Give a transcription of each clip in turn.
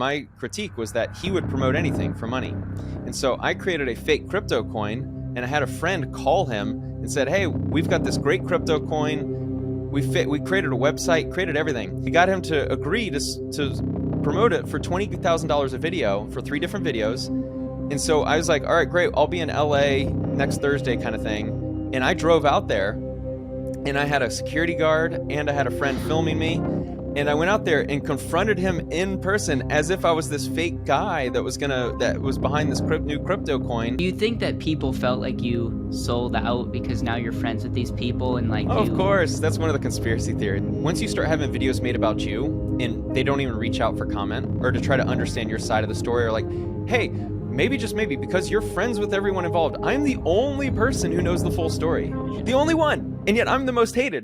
My critique was that he would promote anything for money. And so I created a fake crypto coin, and I had a friend call him and said, hey, we've got this great crypto coin. We created a website, created everything. We got him to agree to promote it for $20,000 a video for 3 different videos. And so I was like, all right, great. I'll be in LA next Thursday kind of thing. And I drove out there, and I had a security guard and I had a friend filming me. And I went out there and confronted him in person as if I was this fake guy that was behind this new crypto coin. Do you think that people felt like you sold out because now you're friends with these people and like Of course, that's one of the conspiracy theories. Once you start having videos made about you and they don't even reach out for comment or to try to understand your side of the story, or like, hey, maybe just maybe because you're friends with everyone involved, I'm the only person who knows the full story. The only one. And yet I'm the most hated.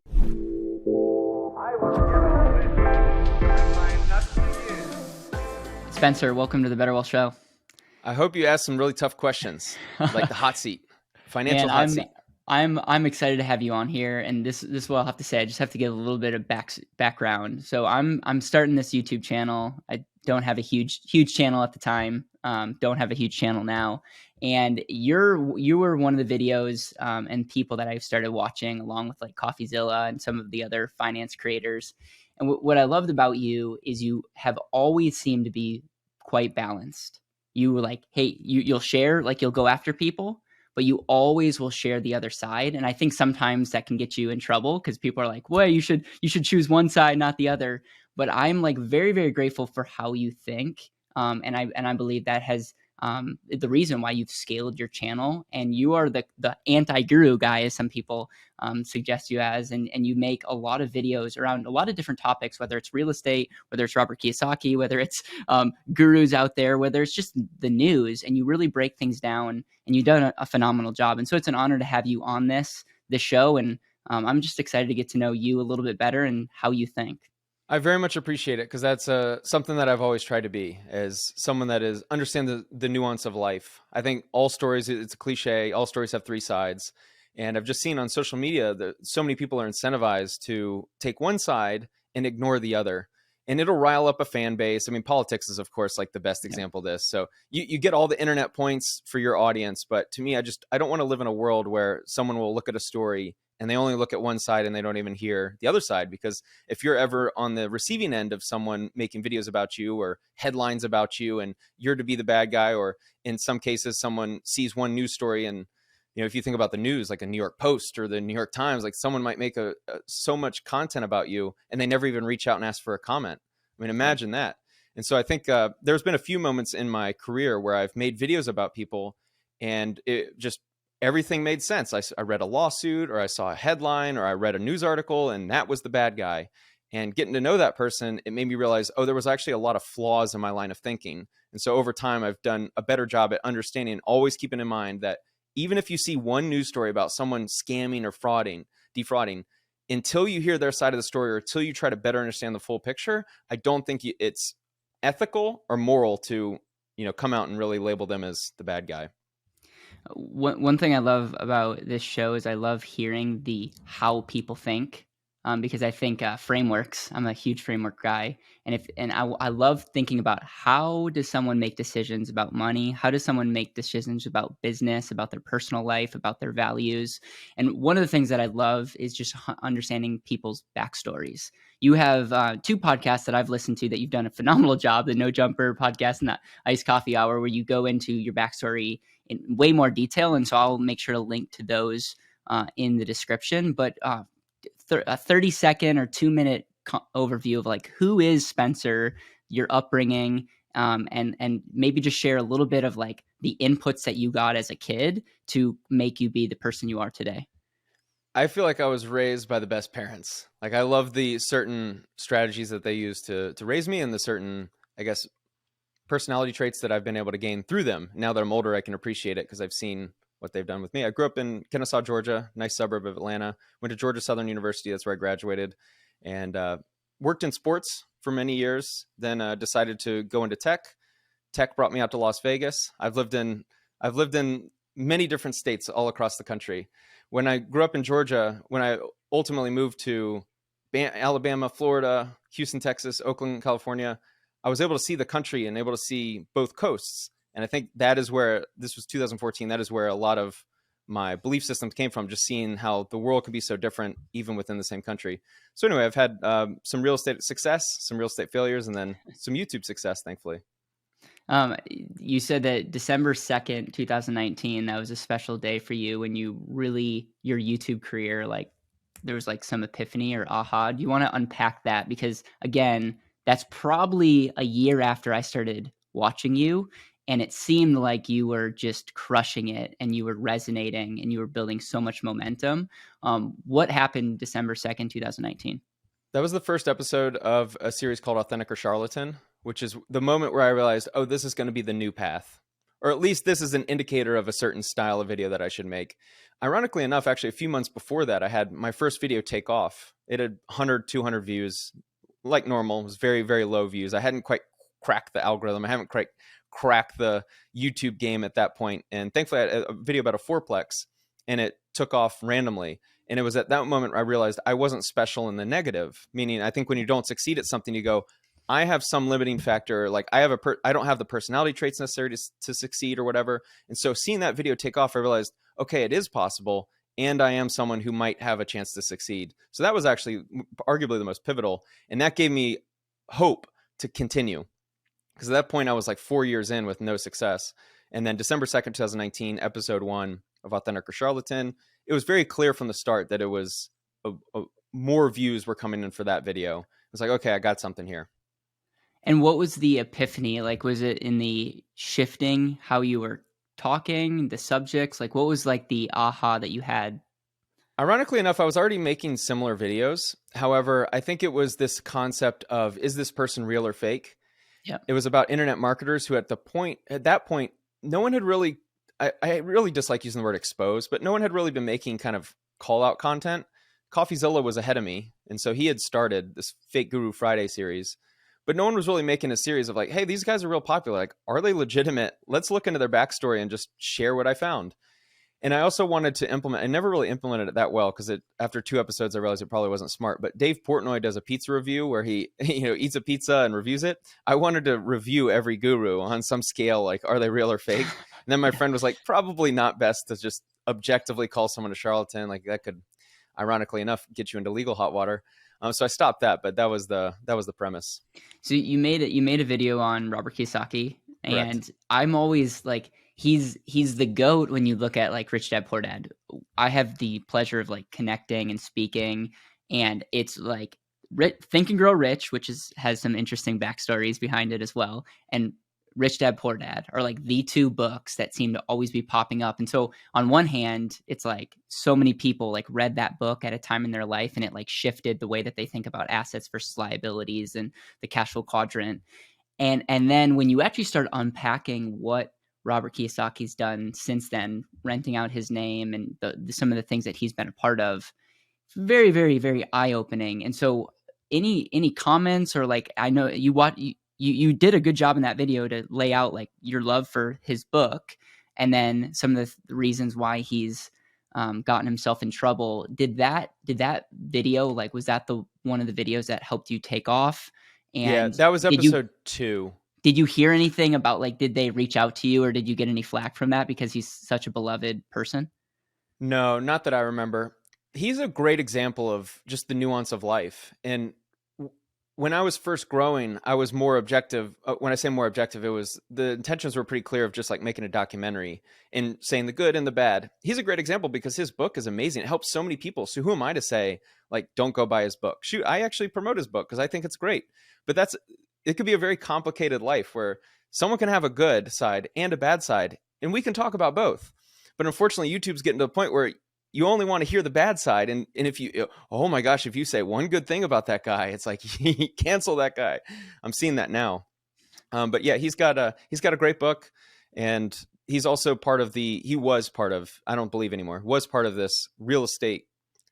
Spencer, welcome to the BetterWealth Show. I hope you ask some really tough questions, like the hot seat, financial hot seat. I'm excited to have you on here, and this is what I'll have to say. I just have to give a little bit of background. So I'm starting this YouTube channel. I don't have a huge channel at the time. Don't have a huge channel now. And you were one of the videos and people that I started watching, along with like CoffeeZilla and some of the other finance creators. And what I loved about you is you have always seemed to be quite balanced. You were like, hey, you'll share, like you'll go after people, but you always will share the other side. And I think sometimes that can get you in trouble because people are like, well, you should choose one side, not the other. But I'm like very, very grateful for how you think. And I believe that has the reason why you've scaled your channel, and you are the anti-guru guy, as some people suggest you as, and you make a lot of videos around a lot of different topics, whether it's real estate, whether it's Robert Kiyosaki, whether it's gurus out there, whether it's just the news, and you really break things down, and you've done a phenomenal job. And so it's an honor to have you on this show, and I'm just excited to get to know you a little bit better and how you think. I very much appreciate it, because that's something that I've always tried to be, as someone that understand the nuance of life. I think all stories, it's a cliche, all stories have 3 sides. And I've just seen on social media that so many people are incentivized to take one side and ignore the other. And it'll rile up a fan base. I mean, politics is, of course, like the best example of this. So you get all the internet points for your audience. But to me, I don't want to live in a world where someone will look at a story and they only look at one side and they don't even hear the other side. Because if you're ever on the receiving end of someone making videos about you or headlines about you, and you're to be the bad guy, or in some cases, someone sees one news story, and if you think about the news, like a New York Post or the New York Times, like someone might make so much content about you and they never even reach out and ask for a comment. I mean, imagine that. And so I think there's been a few moments in my career where I've made videos about people and it just, everything made sense. I read a lawsuit, or I saw a headline, or I read a news article, and that was the bad guy. And getting to know that person, it made me realize, there was actually a lot of flaws in my line of thinking. And so over time, I've done a better job at understanding, always keeping in mind that even if you see one news story about someone scamming or defrauding, until you hear their side of the story, or until you try to better understand the full picture, I don't think it's ethical or moral to, come out and really label them as the bad guy. One thing I love about this show is I love hearing how people think, because I think frameworks. I'm a huge framework guy, and I love thinking about how does someone make decisions about money? How does someone make decisions about business, about their personal life, about their values? And one of the things that I love is just understanding people's backstories. You have 2 podcasts that I've listened to that you've done a phenomenal job: the No Jumper podcast and the Iced Coffee Hour, where you go into your backstory in way more detail. And so I'll make sure to link to those in the description. But a 30-second or 2-minute overview of like, who is Spencer, your upbringing, and maybe just share a little bit of like the inputs that you got as a kid to make you be the person you are today. I feel like I was raised by the best parents. Like, I love the certain strategies that they use to raise me, and the certain, I guess, personality traits that I've been able to gain through them. Now that I'm older, I can appreciate it because I've seen what they've done with me. I grew up in Kennesaw, Georgia, nice suburb of Atlanta. Went to Georgia Southern University. That's where I graduated, and worked in sports for many years. Then decided to go into tech. Tech brought me out to Las Vegas. I've lived in many different states all across the country. When I grew up in Georgia, when I ultimately moved to Alabama, Florida, Houston, Texas, Oakland, California, I was able to see the country and able to see both coasts. And I think that is where, this was 2014, that is where a lot of my belief systems came from, just seeing how the world can be so different even within the same country. So anyway, I've had some real estate success, some real estate failures, and then some YouTube success, thankfully. You said that December 2nd, 2019, that was a special day for you when you really, your YouTube career, like there was like some epiphany or aha. Do you want to unpack that? Because again, that's probably a year after I started watching you, and it seemed like you were just crushing it and you were resonating and you were building so much momentum. What happened December 2nd, 2019? That was the first episode of a series called Authentic or Charlatan, which is the moment where I realized, oh, this is going to be the new path. Or at least this is an indicator of a certain style of video that I should make. Ironically enough, actually, a few months before that, I had my first video take off. It had 100, 200 views, like normal. It was very, very low views. I hadn't quite cracked the algorithm. I haven't quite cracked the YouTube game at that point. And thankfully, I had a video about a fourplex, and it took off randomly. And it was at that moment I realized I wasn't special in the negative, meaning I think when you don't succeed at something, you go, I have some limiting factor. Like I don't have the personality traits necessary to succeed or whatever. And so seeing that video take off, I realized, okay, it is possible. And I am someone who might have a chance to succeed. So that was actually arguably the most pivotal. And that gave me hope to continue. Because at that point I was like 4 years in with no success. And then December 2nd, 2019, episode 1 of Authentic or Charlatan, it was very clear from the start that it was more views were coming in for that video. It's like, okay, I got something here. And what was the epiphany? Like, was it in the shifting how you were talking, the subjects? Like, what was like the aha that you had? Ironically enough, I was already making similar videos. However, I think it was this concept of, is this person real or fake? Yeah. It was about internet marketers who at that point, no one had really, I really dislike using the word expose, but no one had really been making kind of call out content. CoffeeZilla was ahead of me. And so he had started this Fake Guru Friday series, but no one was really making a series of like, hey, these guys are real popular. Like, are they legitimate? Let's look into their backstory and just share what I found. And I also wanted to implement, I never really implemented it that well because after 2 episodes, I realized it probably wasn't smart. But Dave Portnoy does a pizza review where he eats a pizza and reviews it. I wanted to review every guru on some scale, like, are they real or fake? And then my friend was like, probably not best to just objectively call someone a charlatan. Like that could, ironically enough, get you into legal hot water. So I stopped that, but that was the premise. So you made a video on Robert Kiyosaki, and Correct. I'm always like, he's the GOAT when you look at like Rich Dad Poor Dad. I have the pleasure of like connecting and speaking, and it's like Think and Grow Rich, which has some interesting backstories behind it as well, and Rich Dad Poor Dad are like the 2 books that seem to always be popping up. And so on one hand, it's like so many people like read that book at a time in their life, and it like shifted the way that they think about assets versus liabilities and the cash flow quadrant. And then when you actually start unpacking what Robert Kiyosaki's done since then, renting out his name and some of the things that he's been a part of, very, very, very eye-opening. And so any comments, or like, I know you did a good job in that video to lay out like your love for his book, and then some of the reasons why he's gotten himself in trouble. Did that video, like, was that the one of the videos that helped you take off? Yeah, And that was episode 2. did you hear anything about, like, did they reach out to you, or did you get any flack from that because he's such a beloved person? No, not that I remember. He's a great example of just the nuance of life. And when I was first growing, I was more objective. When I say more objective, it was the intentions were pretty clear of just like making a documentary and saying the good and the bad. He's a great example because his book is amazing. It helps so many people. So who am I to say, like, don't go buy his book? Shoot, I actually promote his book because I think it's great. But it could be a very complicated life where someone can have a good side and a bad side, and we can talk about both. But unfortunately, YouTube's getting to a point where you only want to hear the bad side. And if you, oh my gosh, if you say one good thing about that guy, it's like, cancel that guy. I'm seeing that now. But yeah, he's got a great book, and he's also was part of, I don't believe anymore, was part of this real estate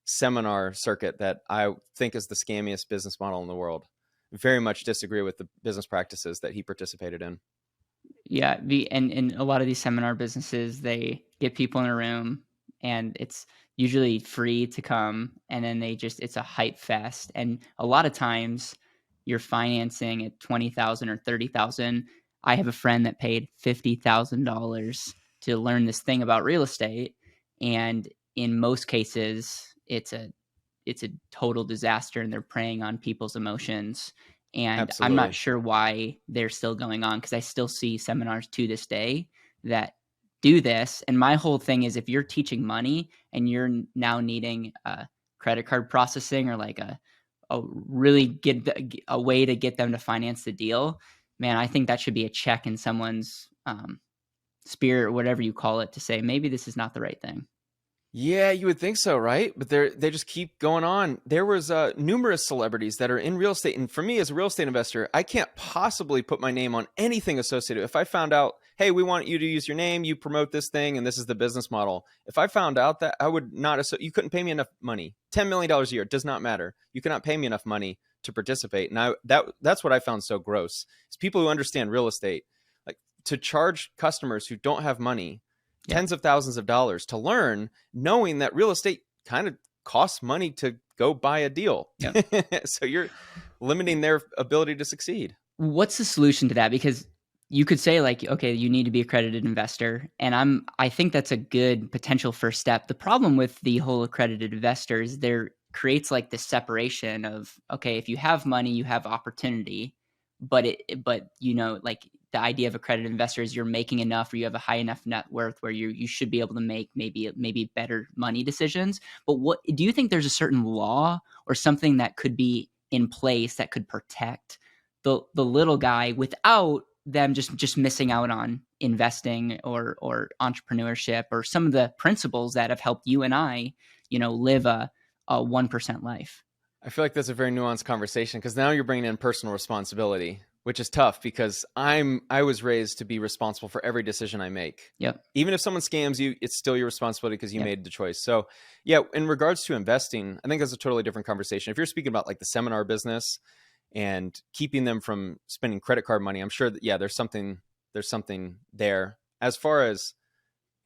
seminar circuit that I think is the scammiest business model in the world. Very much disagree with the business practices that he participated in. Yeah, and a lot of these seminar businesses, they get people in a room, and it's usually free to come, and then it's a hype fest. And a lot of times you're financing at 20,000 or 30,000. I have a friend that paid $50,000 to learn this thing about real estate, and in most cases, it's a total disaster, and they're preying on people's emotions. And I'm not Absolutely. sure why they're still going on, because I still see seminars to this day that do this. And my whole thing is, if you're teaching money and you're now needing credit card processing, or like a really get a way to get them to finance the deal, man, I think that should be a check in someone's spirit, or whatever you call it, to say maybe this is not the right thing. Yeah, you would think so, right? But they just keep going on. There was numerous celebrities that are in real estate, and for me as a real estate investor, I can't possibly put my name on anything associated. If I found out, hey, we want you to use your name, you promote this thing, and this is the business model. If I found out that, I would not. You couldn't pay me enough money. $10 million a year does not matter. You cannot pay me enough money to participate. And that's what I found so gross. Is people who understand real estate, like, to charge customers who don't have money tens of thousands of dollars to learn, knowing that real estate kind of costs money to go buy a deal. Yep. So you're limiting their ability to succeed. What's the solution to that? Because you could say, like, okay, you need to be accredited investor, and I think that's a good potential first step. The problem with the whole accredited investor is there creates like this separation of, okay, if you have money, you have opportunity, but like, the idea of accredited investor is you're making enough, or you have a high enough net worth where you should be able to make maybe better money decisions. But what do you think, there's a certain law or something that could be in place that could protect the little guy without them just missing out on investing or entrepreneurship, or some of the principles that have helped you and I, live a 1% life? I feel like that's a very nuanced conversation, because now you're bringing in personal responsibility, which is tough, because I was raised to be responsible for every decision I make. Yep. Even if someone scams you, it's still your responsibility, because you Yep. made the choice. So yeah, in regards to investing, I think that's a totally different conversation. If you're speaking about like the seminar business and keeping them from spending credit card money, I'm sure that, yeah, there's something there. As far as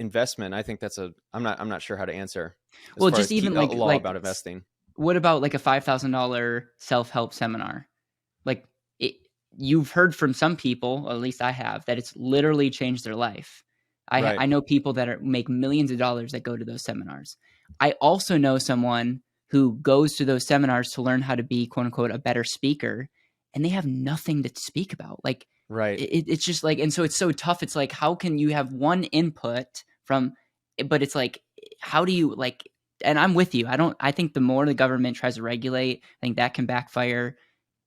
investment, I think I'm not sure how to answer as Well, far just as even a like law about investing. what about like a $5,000 self-help seminar? Like, you've heard from some people, or at least I have, that it's literally changed their life. Right. I know people that make millions of dollars that go to those seminars. I also know someone who goes to those seminars to learn how to be, quote unquote, a better speaker, and they have nothing to speak about. Like, Right. it's just like, and so it's so tough. It's like, how can you have one input from, but it's like, how do you like, and I'm with you. I think the more the government tries to regulate, I think that can backfire.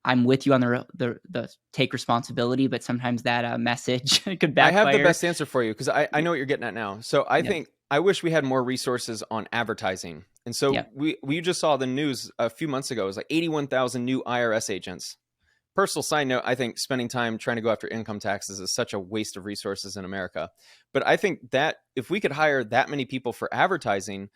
I'm with you on the take responsibility, but sometimes that message could backfire. I have the best answer for you, because I know what you're getting at now. So I think, I wish we had more resources on advertising. And so we just saw the news a few months ago. It was like 81,000 new IRS agents. Personal side note, I think spending time trying to go after income taxes is such a waste of resources in America. But I think that if we could hire that many people for advertising,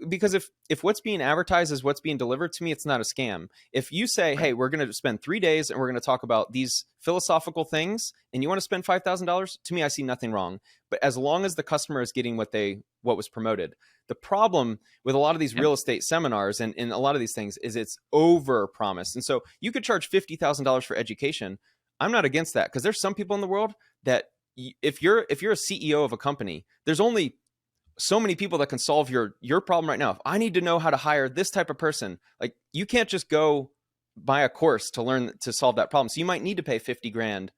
because if what's being advertised is what's being delivered to me, it's not a scam. If you say, hey, we're going to spend 3 days and we're going to talk about these philosophical things, and you want to spend $5,000, to me, I see nothing wrong. But as long as the customer is getting what was promoted. The problem with a lot of these real estate seminars and a lot of these things is it's over promised. And so you could charge $50,000 for education. I'm not against that, because there's some people in the world that if you're a CEO of a company, there's only so many people that can solve your problem right now. If I need to know how to hire this type of person, like, you can't just go buy a course to learn to solve that problem. So you might need to pay 50 grand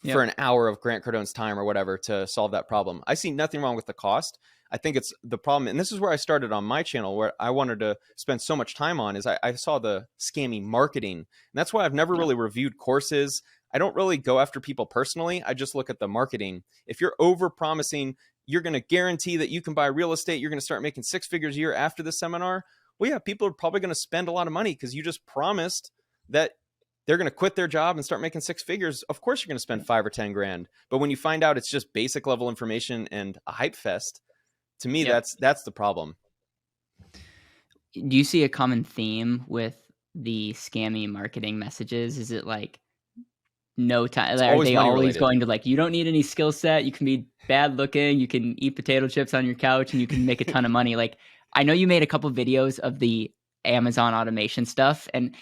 for an hour of Grant Cardone's time or whatever to solve that problem. I see nothing wrong with the cost. I think it's the problem. And this is where I started on my channel, where I wanted to spend so much time on, is I saw the scammy marketing. And that's why I've never really reviewed courses. I don't really go after people personally. I just look at the marketing. If you're over promising, you're going to guarantee that you can buy real estate, you're going to start making 6 figures a year after the seminar. Well, yeah, people are probably going to spend a lot of money, because you just promised that they're going to quit their job and start making 6 figures. Of course, you're going to spend 5 or 10 grand. But when you find out it's just basic level information and a hype fest, to me, that's the problem. Do you see a common theme with the scammy marketing messages? Is it like, no time? Are they always going to, like, you don't need any skill set, you can be bad looking, you can eat potato chips on your couch, and you can make a ton of money? Like, I know you made a couple of videos of the Amazon automation stuff, and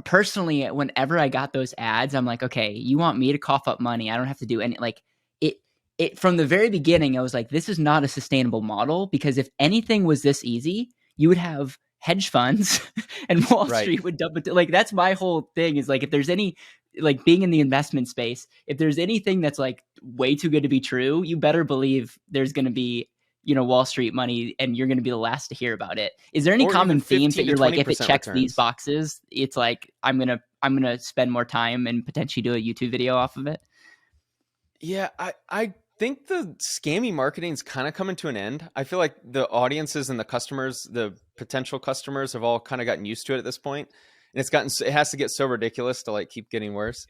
personally, whenever I got those ads, I'm like, okay, you want me to cough up money? I don't have to do any like it. It from the very beginning, I was like, this is not a sustainable model, because if anything was this easy, you would have hedge funds and Wall Right. Street would dump it. Like that's my whole thing, is like, if there's any, like, being in the investment space, if there's anything that's like way too good to be true, you better believe there's going to be, Wall Street money, and you're going to be the last to hear about it. Is there any Or even common themes that 15 to you're like, if it 20% checks these returns. boxes, it's like, I'm gonna spend more time and potentially do a YouTube video off of it? Yeah, I think the scammy marketing is kind of coming to an end. I feel like the audiences and the customers, the potential customers, have all kind of gotten used to it at this point, and it has to get so ridiculous to like keep getting worse.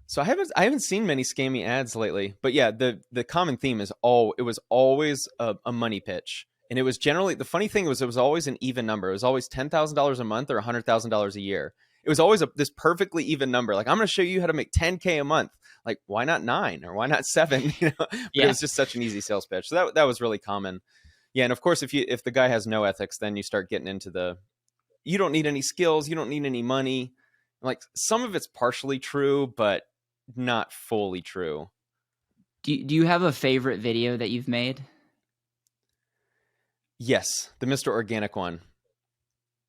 So I haven't seen many scammy ads lately, but yeah, the common theme is it was always a money pitch, and it was generally, the funny thing was, it was always an even number. It was always $10,000 a month or $100,000 a year. It was always this perfectly even number. Like, I'm going to show you how to make 10K a month. Like, why not 9 or why not 7? But it Yeah. was just such an easy sales pitch. So that was really common. Yeah, and of course, if the guy has no ethics, then you start getting into you don't need any skills, you don't need any money. Like, some of it's partially true, but not fully true. Do you have a favorite video that you've made? Yes, the Mr. Organic one.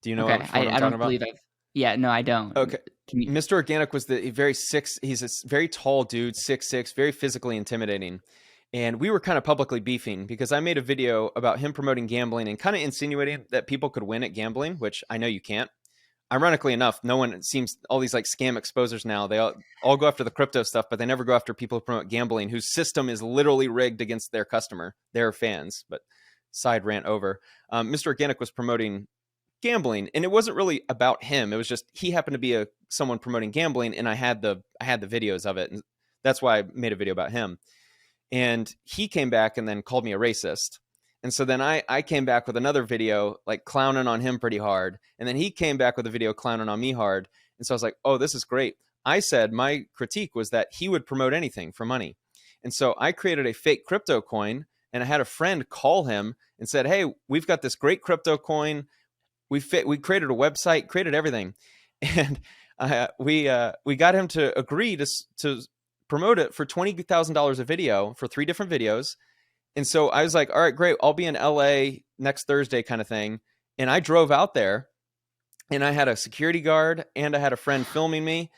Do you know Okay, which one I'm I talking don't about? believe I've. Yeah, no, I don't. Okay. Can you, Mr. Organic was he's a very tall dude, 6'6", very physically intimidating. And we were kind of publicly beefing because I made a video about him promoting gambling and kind of insinuating that people could win at gambling, which I know you can't. Ironically enough, no one seems, all these like scam exposers now, they all go after the crypto stuff, but they never go after people who promote gambling, whose system is literally rigged against their customer, their fans. But side rant over. Mr. Organic was promoting gambling, and it wasn't really about him. It was just, he happened to be someone promoting gambling, and I had the videos of it, and that's why I made a video about him. And he came back and then called me a racist. And so then I came back with another video, like clowning on him pretty hard. And then he came back with a video clowning on me hard. And so I was like, oh, this is great. I said my critique was that he would promote anything for money. And so I created a fake crypto coin, and I had a friend call him and said, hey, we've got this great crypto coin. We created a website, created everything. And we got him to agree to promote it for $20,000 a video for 3 different videos. And so I was like, all right, great. I'll be in LA next Thursday kind of thing. And I drove out there, and I had a security guard and I had a friend filming me.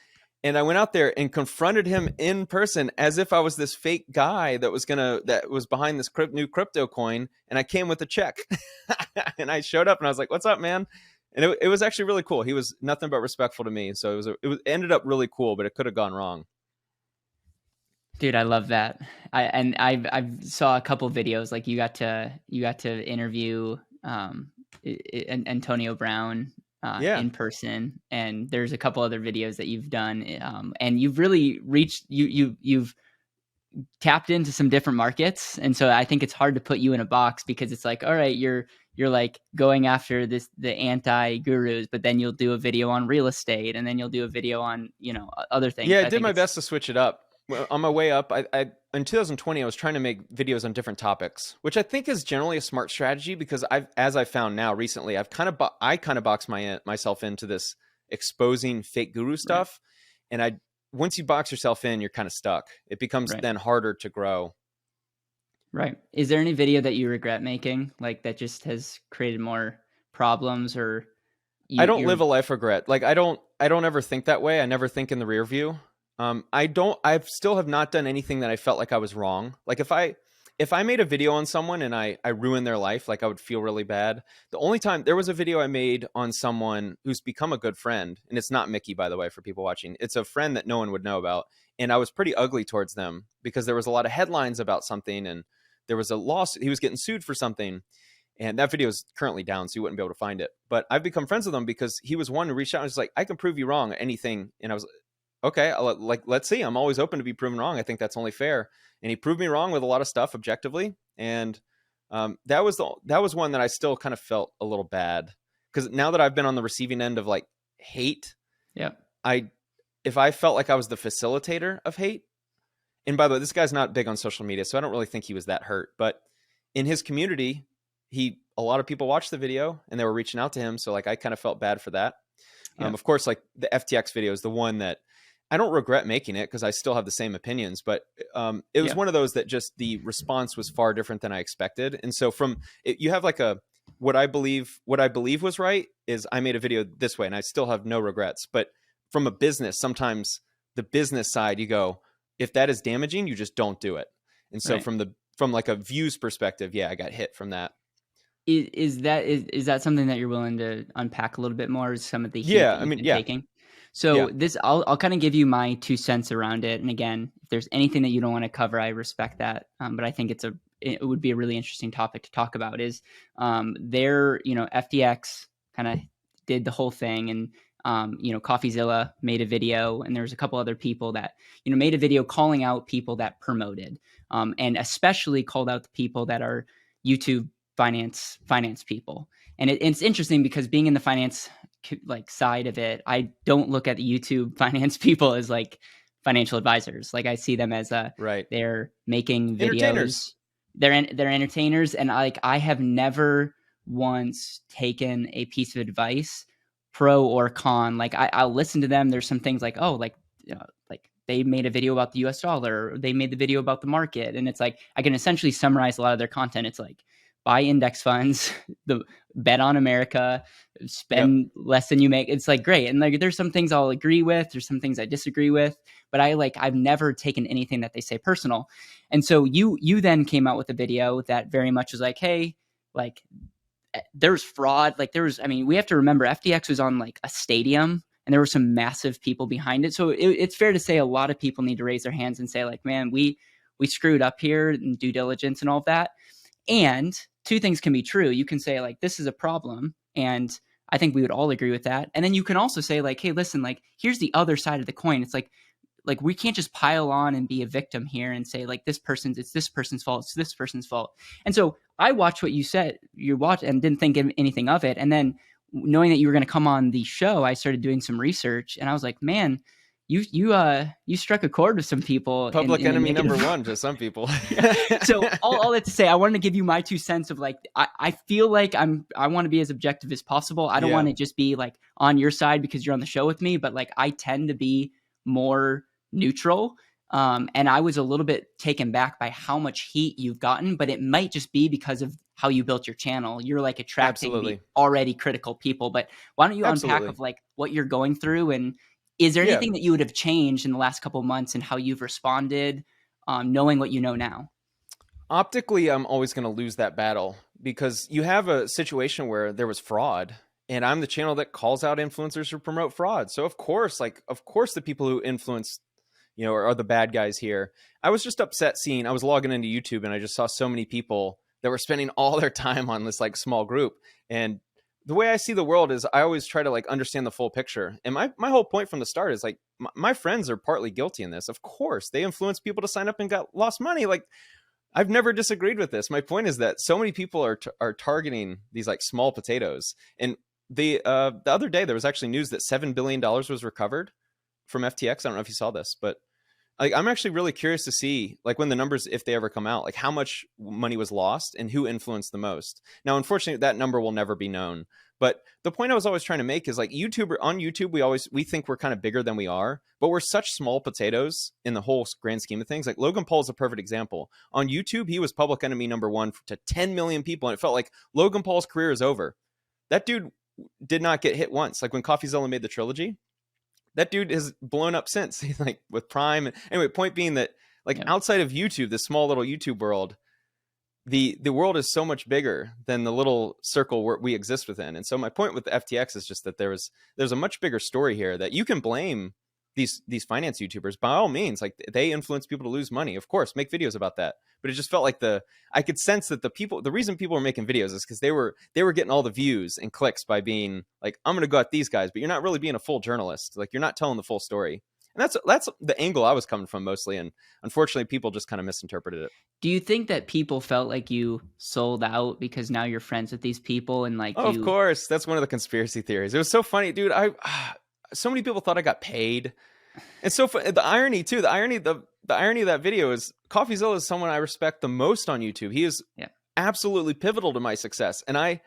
And I went out there and confronted him in person as if I was this fake guy that was behind this new crypto coin. And I came with a check and I showed up and I was like, what's up, man? And it was actually really cool. He was nothing but respectful to me. So it ended up really cool, but it could have gone wrong. dude, I love that. I've saw a couple videos, like you got to interview Antonio Brown Yeah. in person, and there's a couple other videos that you've done, and you've really reached you've tapped into some different markets, and so I think it's hard to put you in a box, because it's like, all right, you're like going after the anti gurus, but then you'll do a video on real estate, and then you'll do a video on other things. Yeah, I did my best to switch it up. On my way up, I in 2020, I was trying to make videos on different topics, which I think is generally a smart strategy, because as I found now recently, I kind of boxed myself into this exposing fake guru stuff, and once you box yourself in, you're kind of stuck. It becomes then harder to grow. Right. Is there any video that you regret making, like that just has created more problems, or I don't live a life regret. Like I don't ever think that way. I never think in the rear view. I still have not done anything that I felt like I was wrong. Like if I made a video on someone and I ruined their life, like I would feel really bad. The only time there was a video I made on someone who's become a good friend, and it's not Mickey, by the way, for people watching. It's a friend that no one would know about. And I was pretty ugly towards them because there was a lot of headlines about something, and there was a lawsuit. He was getting sued for something. And that video is currently down, so you wouldn't be able to find it. But I've become friends with him because he was one who reached out and was like, I can prove you wrong at anything. And I was okay, let's see. I'm always open to be proven wrong. I think that's only fair. And he proved me wrong with a lot of stuff objectively. And that was one that I still kind of felt a little bad, because now that I've been on the receiving end of like hate, yeah, if I felt like I was the facilitator of hate, and by the way, this guy's not big on social media, so I don't really think he was that hurt. But in his community, a lot of people watched the video and they were reaching out to him. So like I kind of felt bad for that. Yeah. Of course, like the FTX video is the one that I don't regret making it because I still have the same opinions, but it was Yeah. one of those that just the response was far different than I expected. And so from it, you have like a what I believe was right is I made a video this way and I still have no regrets. But from a business, sometimes the business side, you go, if that is damaging, you just don't do it. And so Right. from like a views perspective, yeah, I got hit from that. Is that something that you're willing to unpack a little bit more? Is some of the heat Yeah, that I you've mean, been yeah, taking? yeah, So this, I'll kind of give you my 2 cents around it. And again, if there's anything that you don't want to cover, I respect that. But I think it would be a really interesting topic to talk about. Is FTX kind of did the whole thing, and CoffeeZilla made a video, and there was a couple other people that made a video calling out people that promoted, and especially called out the people that are YouTube finance people. And it's interesting because being in the finance like side of it, I don't look at the YouTube finance people as like financial advisors. Like I see them as right. they're making Entertainers. videos, they're entertainers, and I have never once taken a piece of advice, pro or con. Like I'll listen to them. There's some things like, oh, like they made a video about the US dollar, or they made the video about the market, and it's like I can essentially summarize a lot of their content. It's like buy index funds, the bet on America, Yep. spend less than you make. It's like great. And like there's some things I'll agree with, there's some things I disagree with, but I've never taken anything that they say personal. And so you then came out with a video that very much was like, hey, like there's fraud. Like we have to remember FTX was on like a stadium and there were some massive people behind it. So it's fair to say a lot of people need to raise their hands and say like, man, we screwed up here in due diligence and all of that. And two things can be true. You can say like, this is a problem. And I think we would all agree with that. And then you can also say like, hey, listen, like here's the other side of the coin. It's like we can't just pile on and be a victim here and say like it's this person's fault, it's this person's fault. And so I watched what you watched and didn't think anything of it. And then knowing that you were going to come on the show, I started doing some research and I was like, man, you struck a chord with some people. Public enemy number one to some people. Yeah. So all that to say, I wanted to give you my 2 cents of like, I feel like I want to be as objective as possible. I don't want to just be like on your side because you're on the show with me, but like I tend to be more neutral. And I was a little bit taken back by how much heat you've gotten, but it might just be because of how you built your channel. You're like attracting the already critical people, but why don't you unpack of like what you're going through, and is there anything that you would have changed in the last couple of months and how you've responded, knowing what you know now? Optically, I'm always going to lose that battle because you have a situation where there was fraud and I'm the channel that calls out influencers who promote fraud. So of course the people who influence, are the bad guys here. I was just upset I was logging into YouTube and I just saw so many people that were spending all their time on this like small group. And the way I see the world is I always try to like understand the full picture. And my whole point from the start is like, my friends are partly guilty in this. Of course, they influence people to sign up and lost money. Like I've never disagreed with this. My point is that so many people are targeting these like small potatoes. And the other day there was actually news that $7 billion was recovered from FTX. I don't know if you saw this, but like I'm actually really curious to see like when the numbers, if they ever come out, like how much money was lost and who influenced the most. Now, unfortunately, that number will never be known. But the point I was always trying to make is like on YouTube, we think we're kind of bigger than we are, but we're such small potatoes in the whole grand scheme of things. Like Logan Paul is a perfect example. On YouTube, he was public enemy number one to 10 million people. And it felt like Logan Paul's career is over. That dude did not get hit once. Like when CoffeeZilla made the trilogy, that dude has blown up since. He's like with Prime. Anyway, point being that like outside of YouTube, this small little YouTube world, the world is so much bigger than the little circle where we exist within. And so my point with the FTX is just that there's a much bigger story here that you can blame these finance YouTubers by all means. Like they influence people to lose money. Of course, make videos about that. But it just felt like I could sense that the reason people were making videos is because they were getting all the views and clicks by being like, I'm going to go at these guys, but you're not really being a full journalist. Like you're not telling the full story. And that's the angle I was coming from mostly. And unfortunately, people just kind of misinterpreted it. Do you think that people felt like you sold out because now you're friends with these people and like Of course, that's one of the conspiracy theories. It was so funny, dude. So many people thought I got paid. And so the irony of that video is CoffeeZilla is someone I respect the most on YouTube. He is absolutely pivotal to my success. And I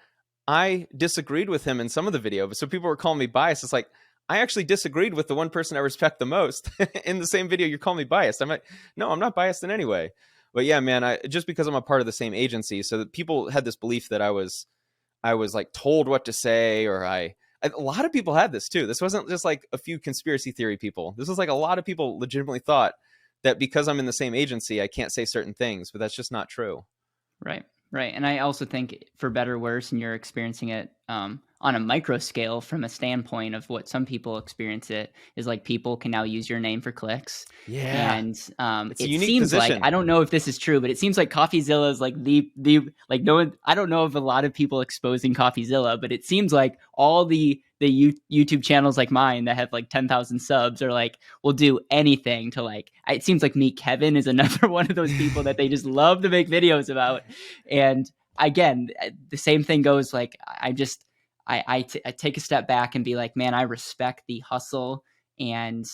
I disagreed with him in some of the video. So people were calling me biased. It's like, I actually disagreed with the one person I respect the most in the same video. You're calling me biased. I'm like, no, I'm not biased in any way. But yeah, man, just because I'm a part of the same agency, so that people had this belief that I was like told what to say, or a lot of people had this too. This wasn't just like a few conspiracy theory people. This was like a lot of people legitimately thought that because I'm in the same agency, I can't say certain things, but that's just not true. Right. Right. And I also think, for better or worse, and you're experiencing it on a micro scale from a standpoint of what some people experience, it is like people can now use your name for clicks. Yeah. And It's a it unique seems like, position. I don't know if this is true, but it seems like CoffeeZilla is like like, no one, I don't know of a lot of people exposing CoffeeZilla, but it seems like all the YouTube channels like mine that have like 10,000 subs are like, will do anything to like, it seems like Meet Kevin is another one of those people that they just love to make videos about. And again, the same thing goes, like, I take a step back and be like, man, I respect the hustle, and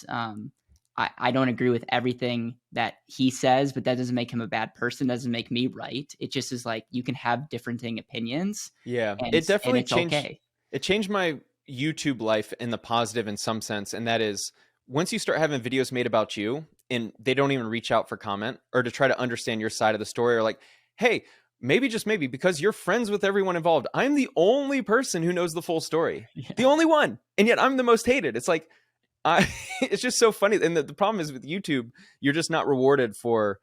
I don't agree with everything that he says, but that doesn't make him a bad person, doesn't make me right. It just is like, you can have differing opinions, Yeah, and it definitely it's okay. changed my YouTube life in the positive in some sense, and that is once you start having videos made about you and they don't even reach out for comment or to try to understand your side of the story, or like, hey, maybe just maybe because you're friends with everyone involved, I'm the only person who knows the full story. The Yeah. only one. And yet I'm the most hated. It's like I it's just so funny. And the problem is with YouTube, you're just not rewarded for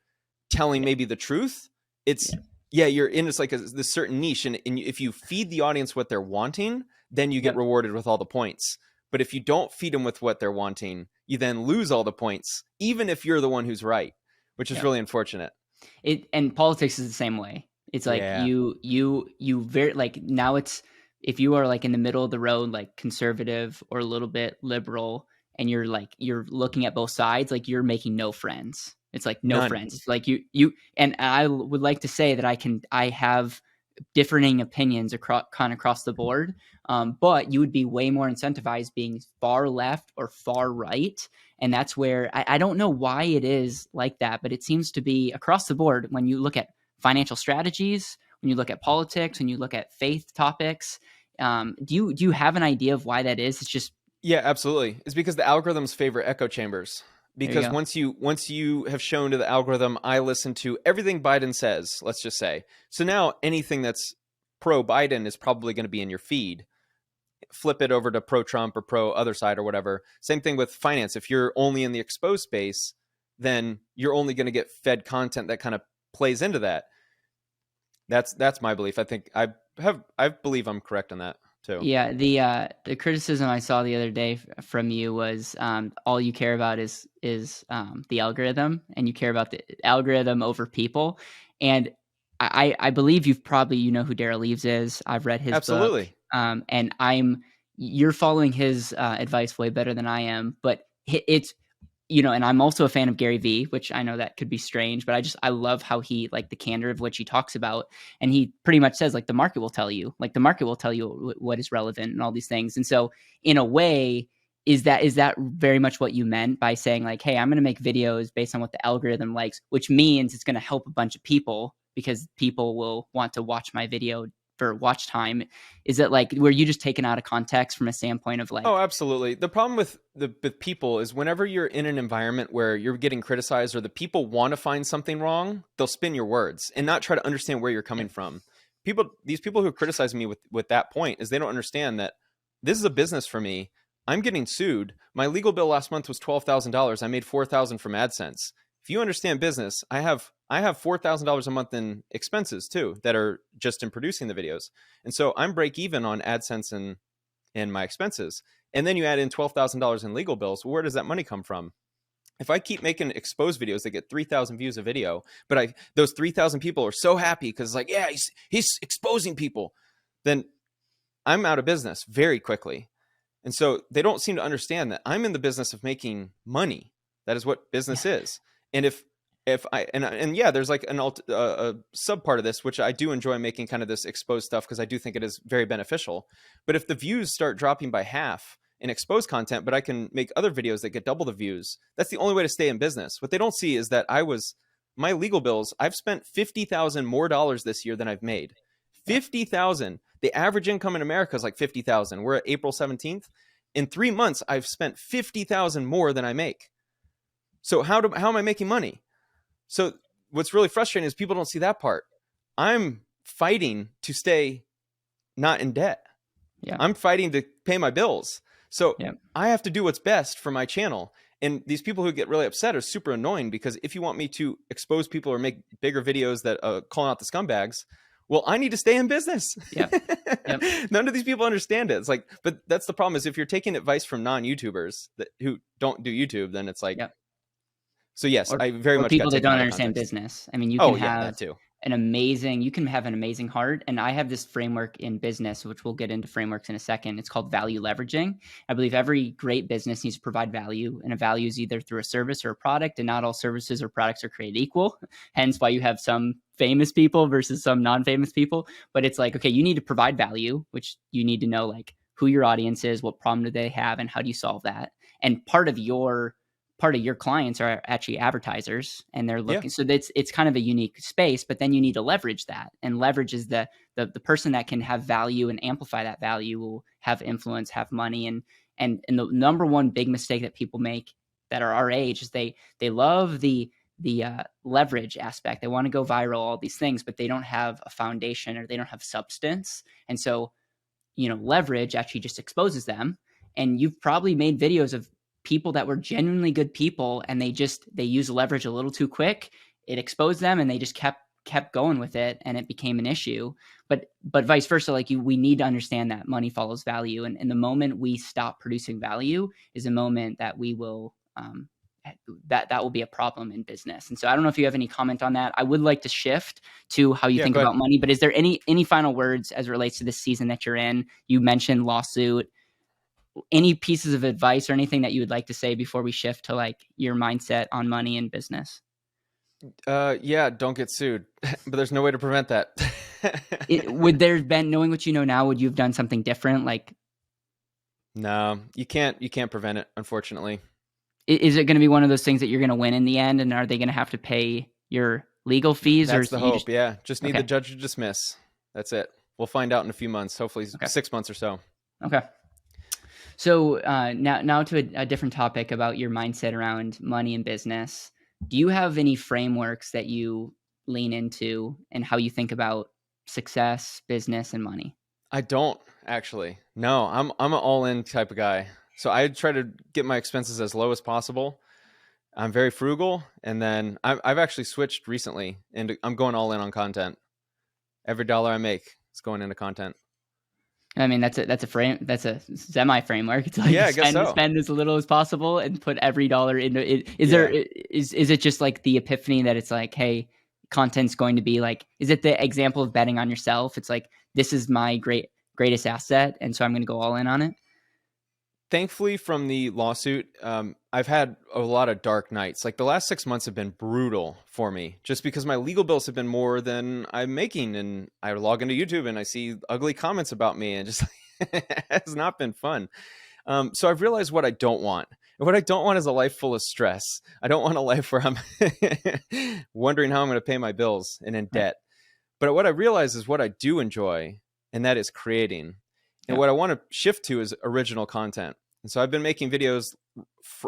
telling Yeah. maybe the truth. It's Yeah. yeah, you're in this like this certain niche, and if you feed the audience what they're wanting, then you get Yep. rewarded with all the points. But if you don't feed them with what they're wanting, you then lose all the points, even if you're the one who's right, which is Yep. really unfortunate. It, and politics is the same way. It's like Yeah, you very, like, now it's, if you are like in the middle of the road, like conservative or a little bit liberal, and you're like, you're looking at both sides, like, you're making no friends. It's like no none. friends. It's like you, and I would like to say that I have differing opinions across, kind of across the board. But you would be way more incentivized being far left or far right. And that's where I don't know why it is like that, but it seems to be across the board when you look at financial strategies, when you look at politics, when you look at faith topics. Do you have an idea of why that is? It's just, Yeah, absolutely. It's because the algorithms favor echo chambers. there you Because go. once you have shown to the algorithm, I listen to everything Biden says, let's just say. So now anything that's pro Biden is probably going to be in your feed. Flip it over to pro Trump or pro other side or whatever. Same thing with finance. If you're only in the exposed space, then you're only going to get fed content that kind of plays into that. That's my belief. I think I believe I'm correct on that too. Yeah, the criticism I saw the other day from you was, all you care about is the algorithm, and you care about the algorithm over people. And I believe you've probably, you know who Daryl Eves is. I've read his book, Absolutely. and you're following his advice way better than I am. But it's, and I'm also a fan of Gary Vee, which I know that could be strange, but I love how he, like, the candor of which he talks about, and he pretty much says, like, the market will tell you, what is relevant and all these things. And so, in a way, is that very much what you meant by saying, like, hey, I'm going to make videos based on what the algorithm likes, which means it's going to help a bunch of people because people will want to watch my video for watch time? Is it like, were you just taken out of context from a standpoint of, Oh, like, absolutely. The problem with with people is whenever you're in an environment where you're getting criticized or the people want to find something wrong, they'll spin your words and not try to understand where you're coming from. These people who criticize me with that point is they don't understand that this is a business for me. I'm getting sued. My legal bill last month was $12,000. I made $4,000 from AdSense. If you understand business, I have $4,000 a month in expenses too that are just in producing the videos, and so I'm break even on AdSense and my expenses. And then you add in $12,000 in legal bills. Where does that money come from? If I keep making exposed videos that get 3,000 views a video, but those 3,000 people are so happy because, like, yeah, he's exposing people, then I'm out of business very quickly. And so they don't seem to understand that I'm in the business of making money. That is what business is. And if I and yeah, there's like a sub part of this which I do enjoy making, kind of this exposed stuff, because I do think it is very beneficial. But if the views start dropping by half in exposed content, but I can make other videos that get double the views, that's the only way to stay in business. What they don't see is that my legal bills, I've spent $50,000 more this year than I've made. 50,000. The average income in America is like 50,000. We're at April 17th. In 3 months, I've spent 50,000 more than I make. So how am I making money? So what's really frustrating is people don't see that part. I'm fighting to stay not in debt. Yeah. I'm fighting to pay my bills. So Yeah. I have to do what's best for my channel. And these people who get really upset are super annoying, because if you want me to expose people or make bigger videos that calling out the scumbags, well, I need to stay in business. Yep. Yep. None of these people understand it. It's like, but that's the problem, is if you're taking advice from non-YouTubers who don't do YouTube, then it's like, Yep. so yes, I very Or much people got that taken don't out of understand context. business. I mean, you Oh can yeah, have that too. you can have an amazing heart. And I have this framework in business, which we'll get into frameworks in a second. It's called value leveraging. I believe every great business needs to provide value, and a value is either through a service or a product, and not all services or products are created equal. Hence why you have some famous people versus some non-famous people. But it's like, okay, you need to provide value, which you need to know like who your audience is, what problem do they have, and how do you solve that. And part of your clients are actually advertisers, and they're looking. So it's kind of a unique space, but then you need to leverage that, and leverage is the person that can have value and amplify that value will have influence, have money. And the number one big mistake that people make that are our age is they love the leverage aspect. They want to go viral, all these things, but they don't have a foundation, or they don't have substance. And so, leverage actually just exposes them. And you've probably made videos of people that were genuinely good people, and they use leverage a little too quick. It exposed them, and they just kept going with it, and it became an issue. But vice versa, like we need to understand that money follows value, and the moment we stop producing value is a moment that we will that will be a problem in business. And so I don't know if you have any comment on that. I would like to shift to how you think about money, but is there any final words as it relates to this season that you're in? You mentioned lawsuit. Any pieces of advice or anything that you would like to say before we shift to like your mindset on money and business? Yeah, don't get sued, but there's no way to prevent that. Would there have been, knowing what you know now, would you have done something different? Like, no, you can't prevent it, unfortunately. is it going to be one of those things that you're going to win in the end? And are they going to have to pay your legal fees? That's or the hope. Just need okay. the judge to dismiss. That's it. We'll find out in a few months, hopefully 6 months or so. Okay. So now to a different topic about your mindset around money and business. Do you have any frameworks that you lean into and how you think about success, business, and money? I don't actually. No, I'm an all-in type of guy. So I try to get my expenses as low as possible. I'm very frugal, and then I've actually switched recently, and I'm going all in on content. Every dollar I make is going into content. I mean, that's a semi framework. It's like I guess so. Spend as little as possible and put every dollar into it. Is it just like the epiphany that it's like, hey, content's going to be like, is it the example of betting on yourself? It's like, this is my greatest asset, and so I'm going to go all in on it. Thankfully, from the lawsuit, I've had a lot of dark nights. Like the last 6 months have been brutal for me, just because my legal bills have been more than I'm making. And I log into YouTube and I see ugly comments about me, and just it has not been fun. So I've realized what I don't want. And what I don't want is a life full of stress. I don't want a life where I'm wondering how I'm going to pay my bills and in debt. But what I realize is what I do enjoy, and that is creating. And what I want to shift to is original content. And so I've been making videos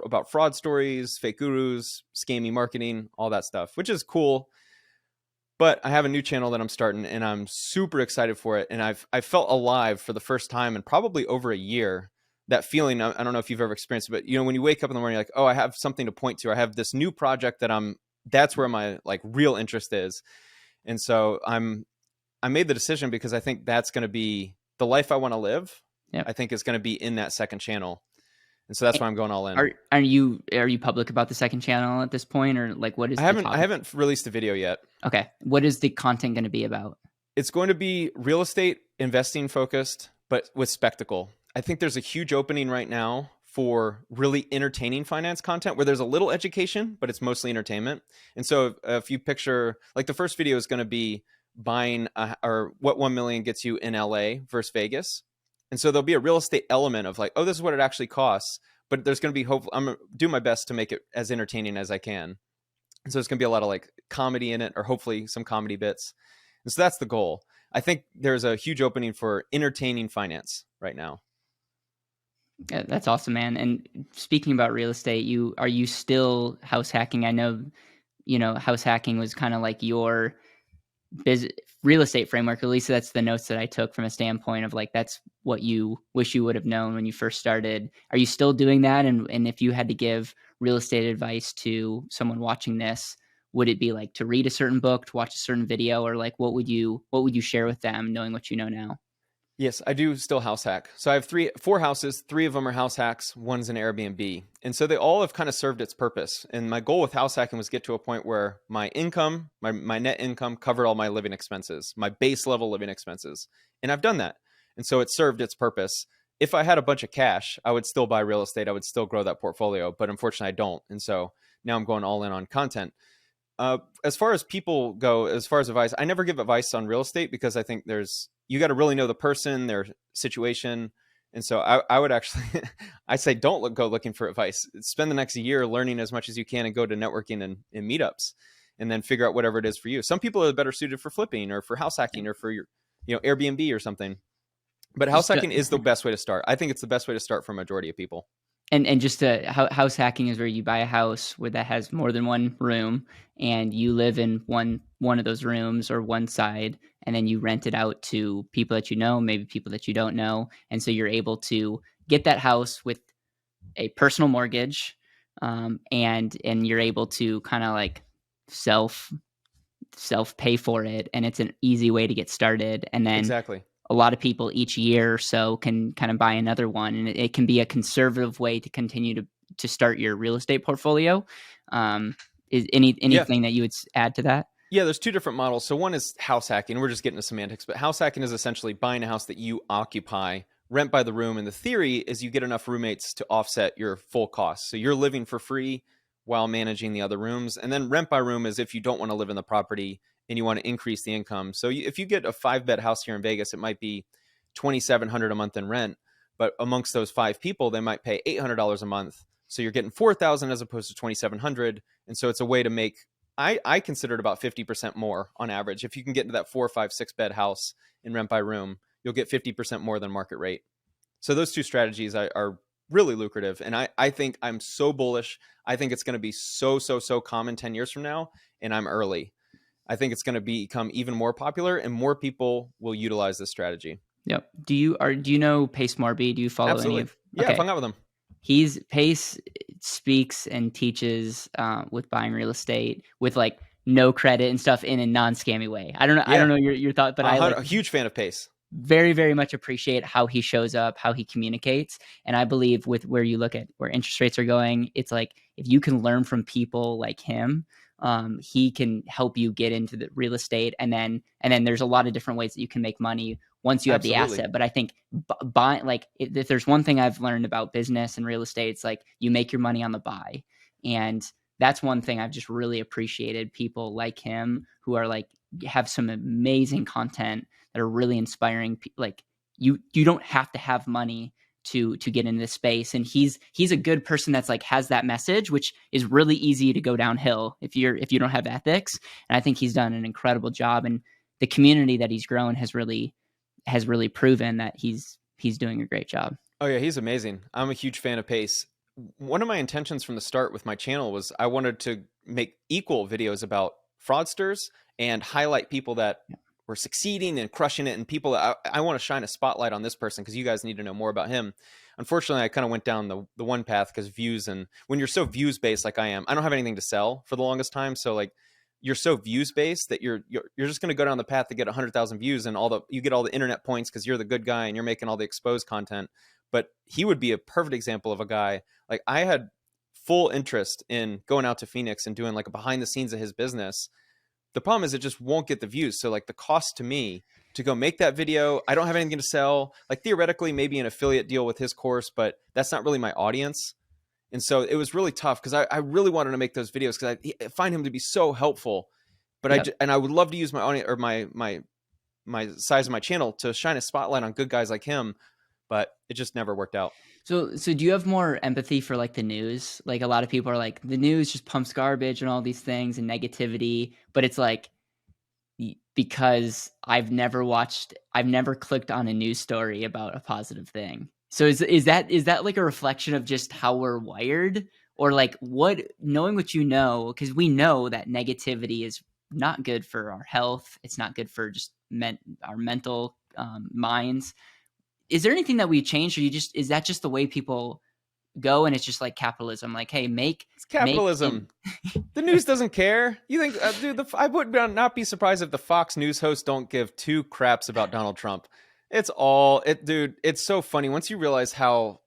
about fraud stories, fake gurus, scammy marketing, all that stuff, which is cool. But I have a new channel that I'm starting, and I'm super excited for it. And I felt alive for the first time in probably over a year. That feeling, I don't know if you've ever experienced it, but when you wake up in the morning, you're like, oh, I have something to point to. I have this new project that's where my like real interest is. And so I made the decision because I think that's going to be the life I want to live. I think is going to be in that second channel. And so that's why I'm going all in. Are you public about the second channel at this point, or like what is? I haven't released a video yet. Okay. What is the content going to be about? It's going to be real estate investing focused, but with spectacle. I think there's a huge opening right now for really entertaining finance content where there's a little education, but it's mostly entertainment. And so if you picture, like the first video is going to be buying or what 1 million gets you in LA versus Vegas. And so there'll be a real estate element of like, oh, this is what it actually costs. But there's going to be I'm going to do my best to make it as entertaining as I can. And so it's going to be a lot of like comedy in it, or hopefully some comedy bits. And so that's the goal. I think there's a huge opening for entertaining finance right now. Yeah, that's awesome, man. And speaking about real estate, are you still house hacking? I know, house hacking was kind of like your biz real estate framework. At least that's the notes that I took from a standpoint of like that's what you wish you would have known when you first started. Are you still doing that? And if you had to give real estate advice to someone watching this, would it be like to read a certain book, to watch a certain video, or like what would you share with them knowing what you know now? Yes, I do still house hack. So I have four houses. Three of them are house hacks. One's an Airbnb. And so they all have kind of served its purpose. And my goal with house hacking was get to a point where my income, my net income covered all my living expenses, my base level living expenses. And I've done that. And so it served its purpose. If I had a bunch of cash, I would still buy real estate. I would still grow that portfolio. But unfortunately, I don't. And so now I'm going all in on content. As far as people go, as far as advice, I never give advice on real estate because I think you got to really know the person, their situation. And so I would actually, I say, don't go looking for advice. Spend the next year learning as much as you can and go to networking and meetups and then figure out whatever it is for you. Some people are better suited for flipping or for house hacking or for your, Airbnb or something. But house Just hacking is the best way to start. I think it's the best way to start for a majority of people. And just house hacking is where you buy a house that has more than one room, and you live in one of those rooms or one side, and then you rent it out to people that you know, maybe people that you don't know, and so you're able to get that house with a personal mortgage, and you're able to kind of like self pay for it, and it's an easy way to get started, and then Exactly. a lot of people each year or so can kind of buy another one, and it can be a conservative way to continue to start your real estate portfolio. Is anything that you would add to that? Yeah, there's two different models. So one is house hacking. We're just getting to semantics, but house hacking is essentially buying a house that you occupy, rent by the room. And the theory is you get enough roommates to offset your full costs. So you're living for free while managing the other rooms. And then rent by room is if you don't want to live in the property and you want to increase the income. So if you get a 5-bed house here in Vegas, it might be $2,700 a month in rent. But amongst those 5 people, they might pay $800 a month. So you're getting $4,000 as opposed to $2,700. And so it's a way to make, I consider it about 50% more on average. If you can get into that 4, 5, 6-bed house in rent by room, you'll get 50% more than market rate. So those two strategies are really lucrative. And I think I'm so bullish. I think it's going to be so common 10 years from now. And I'm early. I think it's going to become even more popular and more people will utilize this strategy. Yep. Do you know Pace Morby? Do you follow Absolutely. any of? Yeah, Okay. I've hung out with him. Pace speaks and teaches with buying real estate with like no credit and stuff in a non-scammy way. I don't know. Yeah. I don't know your thought, but I'm a huge fan of Pace. Very, very much appreciate how he shows up, how he communicates. And I believe with where you look at where interest rates are going, it's like if you can learn from people like him, he can help you get into the real estate. And then there's a lot of different ways that you can make money once you have Absolutely. the asset. But I think buying, like if there's one thing I've learned about business and real estate, it's like you make your money on the buy. And that's one thing I've just really appreciated, people like him who are like have some amazing content that are really inspiring. Like you don't have to have money to get into this space, and he's a good person that's like has that message, which is really easy to go downhill if you don't have ethics. And I think he's done an incredible job, and the community that he's grown has really proven that he's doing a great job. Oh yeah, he's amazing. I'm a huge fan of Pace. One of my intentions from the start with my channel was I wanted to make equal videos about fraudsters and highlight people that were succeeding and crushing it, and people I want to shine a spotlight on this person because you guys need to know more about him. Unfortunately, I kind of went down the one path because views, and when you're so views based like I am, I don't have anything to sell for the longest time. So like you're so views based that you're just going to go down the path to get 100,000 views and you get all the internet points because you're the good guy and you're making all the exposed content. But he would be a perfect example of a guy. Like I had full interest in going out to Phoenix and doing like a behind the scenes of his business. The problem is it just won't get the views. So like the cost to me to go make that video, I don't have anything to sell. Like theoretically, maybe an affiliate deal with his course, but that's not really my audience. And so it was really tough because I really wanted to make those videos because I find him to be so helpful. But I would love to use my audience or my size of my channel to shine a spotlight on good guys like him, but it just never worked out. So do you have more empathy for like the news? Like a lot of people are like the news just pumps garbage and all these things and negativity, but it's like because I've never clicked on a news story about a positive thing. So is that like a reflection of just how we're wired, or like what, knowing what you know, because we know that negativity is not good for our health. It's not good for just our mental minds. Is there anything that we changed, or is that just the way people go, and it's just like capitalism? Like, hey, It's capitalism. The news doesn't care. You think, dude? I would not be surprised if the Fox News hosts don't give two craps about Donald Trump. It's all it, dude. It's so funny once you realize how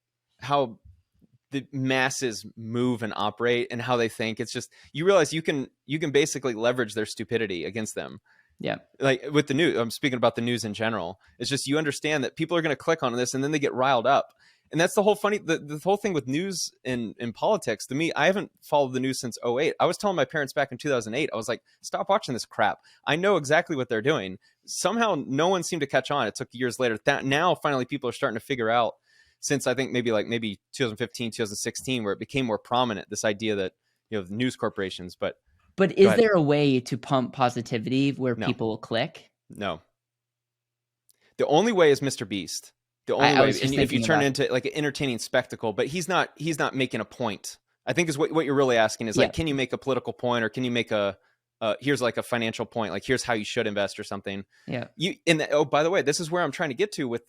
the masses move and operate and how they think. It's just, you realize you can basically leverage their stupidity against them. Yeah. Like with the news, I'm speaking about the news in general. It's just, you understand that people are going to click on this and then they get riled up. And that's the whole the whole thing with news in politics. To me, I haven't followed the news since '08. I was telling my parents back in 2008, I was like, stop watching this crap. I know exactly what they're doing. Somehow no one seemed to catch on. It took years later. That now finally people are starting to figure out, since I think maybe 2015, 2016, where it became more prominent, this idea that, the news corporations. But is there a way to pump positivity where people will click? No. The only way is Mr. Beast. The only way, and if you turn it into like an entertaining spectacle, but he's not making a point. I think is what you're really asking is like, can you make a political point, or can you make here's like a financial point, like here's how you should invest or something. Yeah. Oh, by the way, this is where I'm trying to get to with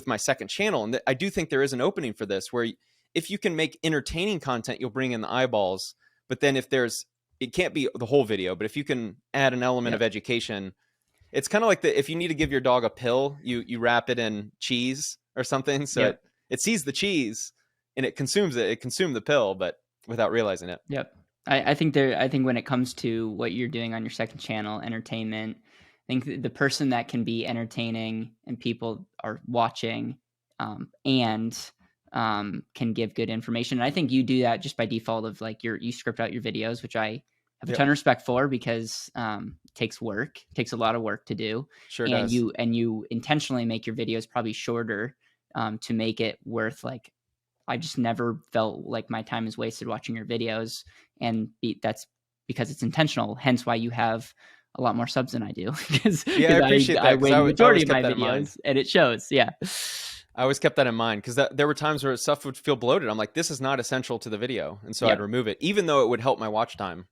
my second channel, and I do think there is an opening for this, where if you can make entertaining content, you'll bring in the eyeballs. But then it can't be the whole video, but if you can add an element of education. It's kind of like if you need to give your dog a pill, you wrap it in cheese or something, so it sees the cheese and it consumes it. It consumed the pill, but without realizing it. Yep. I think when it comes to what you're doing on your second channel, entertainment, I think the person that can be entertaining and people are watching, and can give good information. And I think you do that just by default of like you script out your videos, which I have a ton of respect for, because it takes a lot of work to do. Sure and does. you intentionally make your videos probably shorter, to make it worth, like, I just never felt like my time is wasted watching your videos, and that's because it's intentional. Hence why you have a lot more subs than I do. Because I appreciate that. I win the majority of my videos, and it shows. Yeah. I always kept that in mind, because there were times where stuff would feel bloated. I'm like, this is not essential to the video, and so I'd remove it, even though it would help my watch time.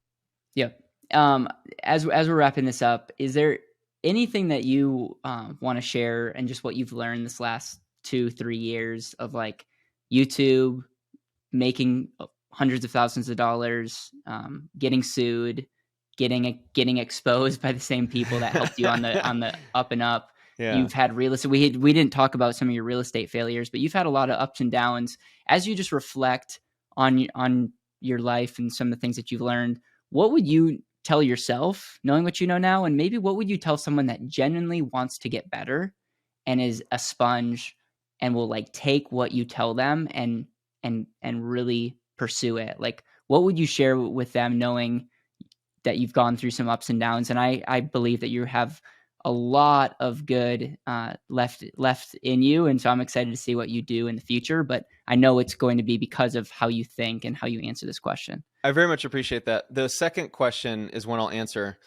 Yep. As we're wrapping this up, is there anything that you want to share, and just what you've learned this last 2-3 years of like YouTube, making hundreds of thousands of dollars, getting sued, getting exposed by the same people that helped you on the up and up? Yeah. You've had real estate. We didn't talk about some of your real estate failures, but you've had a lot of ups and downs. As you just reflect on your life and some of the things that you've learned, what would you tell yourself, knowing what you know now? And maybe what would you tell someone that genuinely wants to get better and is a sponge and will like take what you tell them and really pursue it? Like, what would you share with them, knowing that you've gone through some ups and downs? And I believe that you have a lot of good left in you, and so I'm excited to see what you do in the future. But I know it's going to be because of how you think and how you answer this question. I very much appreciate that. The second question is one I'll answer,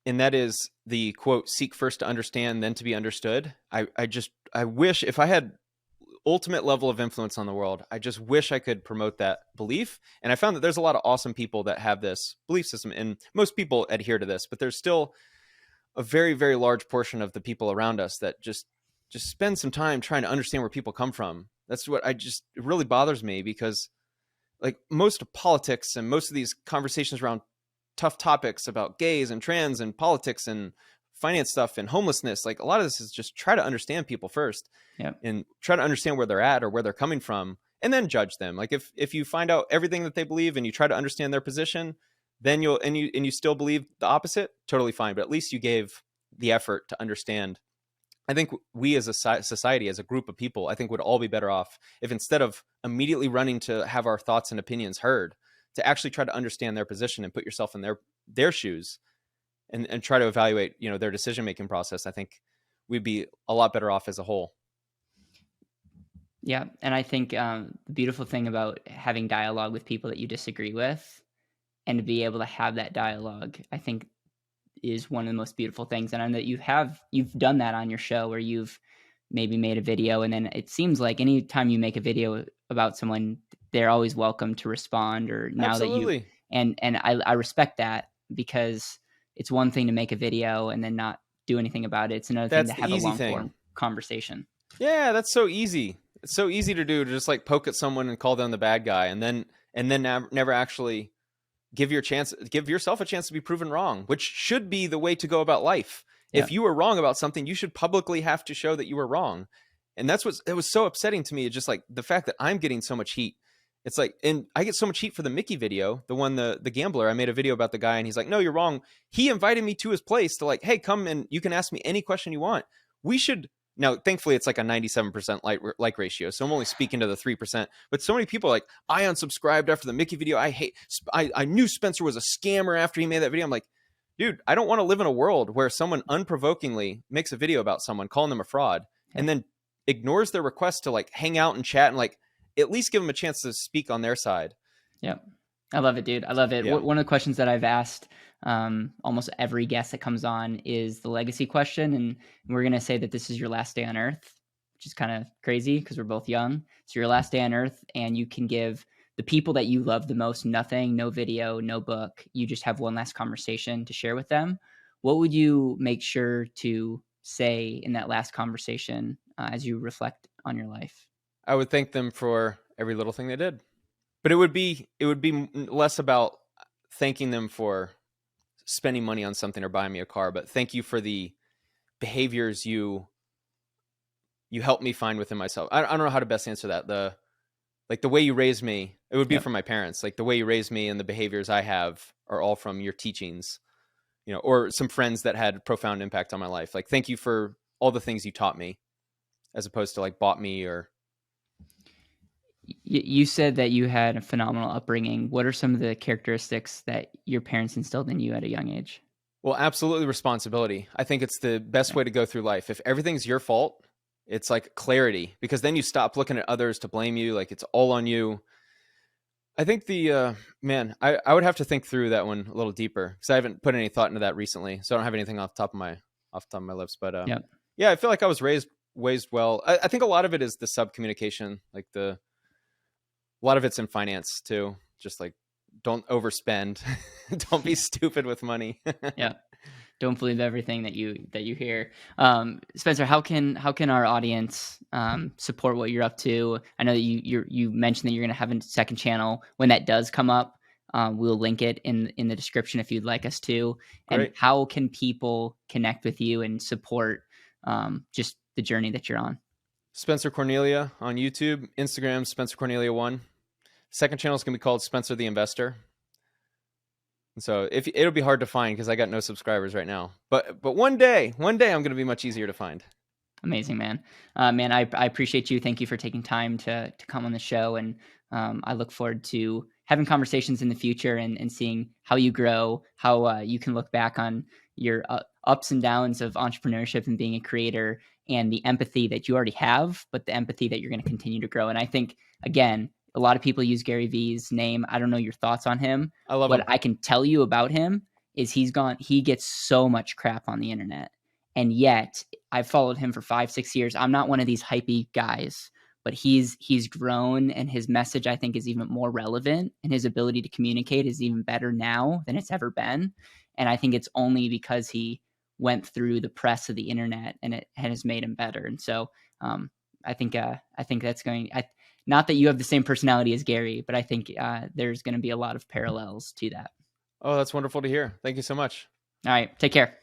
and that is the quote, "Seek first to understand, then to be understood." I wish, if I had ultimate level of influence on the world, I just wish I could promote that belief. And I found that there's a lot of awesome people that have this belief system, and most people adhere to this, but there's still a very, very large portion of the people around us that just spend some time trying to understand where people come from. That's what it really bothers me, because like most of politics and most of these conversations around tough topics about gays and trans and politics and finance stuff and homelessness, like a lot of this is just try to understand people first, and try to understand where they're at or where they're coming from, and then judge them. Like if you find out everything that they believe and you try to understand their position, then you still believe the opposite, totally fine. But at least you gave the effort to understand. I think we as a society, as a group of people, I think would all be better off if, instead of immediately running to have our thoughts and opinions heard, to actually try to understand their position and put yourself in their shoes, and try to evaluate, their decision-making process. I think we'd be a lot better off as a whole. Yeah. And I think the beautiful thing about having dialogue with people that you disagree with, and to be able to have that dialogue, I think is one of the most beautiful things. And I know that you've done that on your show, where you've maybe made a video, and then it seems like anytime you make a video about someone, they're always welcome to respond, or now that you, Absolutely. and I respect that, because it's one thing to make a video and then not do anything about it. It's another thing That's to the have a easy long thing. form conversation. Yeah, that's so easy. It's so easy to do, to just like poke at someone and call them the bad guy, and then never actually give yourself a chance to be proven wrong, which should be the way to go about life. Yeah. If you were wrong about something, you should publicly have to show that you were wrong. And that's what it was so upsetting to me. It's just like the fact that I'm getting so much heat. It's like, and I get so much heat for the Mickey video, the one, the gambler. I made a video about the guy and he's like, no, you're wrong. He invited me to his place to like, hey, come and you can ask me any question you want. We should, now, thankfully, it's like a 97% like ratio, so I'm only speaking to the 3%. But so many people are like, I unsubscribed after the Mickey video. I knew Spencer was a scammer after he made that video. I'm like, dude, I don't want to live in a world where someone unprovokingly makes a video about someone, calling them a fraud, and then ignores their request to like hang out and chat and like at least give them a chance to speak on their side. Yeah. I love it, dude. I love it. Yeah. One of the questions that I've asked almost every guest that comes on is the legacy question. And we're going to say that this is your last day on Earth, which is kind of crazy because we're both young. So your last day on Earth, and you can give the people that you love the most nothing, no video, no book. You just have one last conversation to share with them. What would you make sure to say in that last conversation as you reflect on your life? I would thank them for every little thing they did. But it would be less about thanking them for spending money on something or buying me a car, but thank you for the behaviors you helped me find within myself. I don't know how to best answer that. The way you raised me, it would be from my parents. Like the way you raised me and the behaviors I have are all from your teachings, or some friends that had profound impact on my life. Like, thank you for all the things you taught me, as opposed to like bought me or. You said that you had a phenomenal upbringing. What are some of the characteristics that your parents instilled in you at a young age? Well, absolutely responsibility. I think it's the best way to go through life. If everything's your fault, it's like clarity, because then you stop looking at others to blame you. Like it's all on you. I think I would have to think through that one a little deeper, because I haven't put any thought into that recently. So I don't have anything off the top of my lips. But yeah, I feel like I was raised well. I think a lot of it is the sub-communication, like a lot of it's in finance too. Just like, don't overspend. Don't be stupid with money. Yeah. Don't believe everything that you hear. Spencer, how can our audience support what you're up to? I know that you mentioned that you're going to have a second channel. When that does come up, we'll link it in the description if you'd like us to. And Great. How can people connect with you and support just the journey that you're on? Spencer Cornelia on YouTube, Instagram, Spencer Cornelia 1. Second channel is going to be called Spencer the Investor. And so it'll be hard to find because I got no subscribers right now. But one day I'm going to be much easier to find. Amazing, man. Man, I appreciate you. Thank you for taking time to come on the show. And I look forward to having conversations in the future and seeing how you grow, how you can look back on your ups and downs of entrepreneurship and being a creator, and the empathy that you already have, but the empathy that you're going to continue to grow. And I think, again, a lot of people use Gary Vee's name. I don't know your thoughts on him. I love what him. I can tell you about him is he gets so much crap on the internet. And yet I've followed him for 5-6 years. I'm not one of these hypey guys, but he's grown, and his message, I think, is even more relevant, and his ability to communicate is even better now than it's ever been. And I think it's only because he went through the press of the internet, and it has made him better. And so I think that's going. Not that you have the same personality as Gary, but I think there's going to be a lot of parallels to that. Oh, that's wonderful to hear. Thank you so much. All right, take care.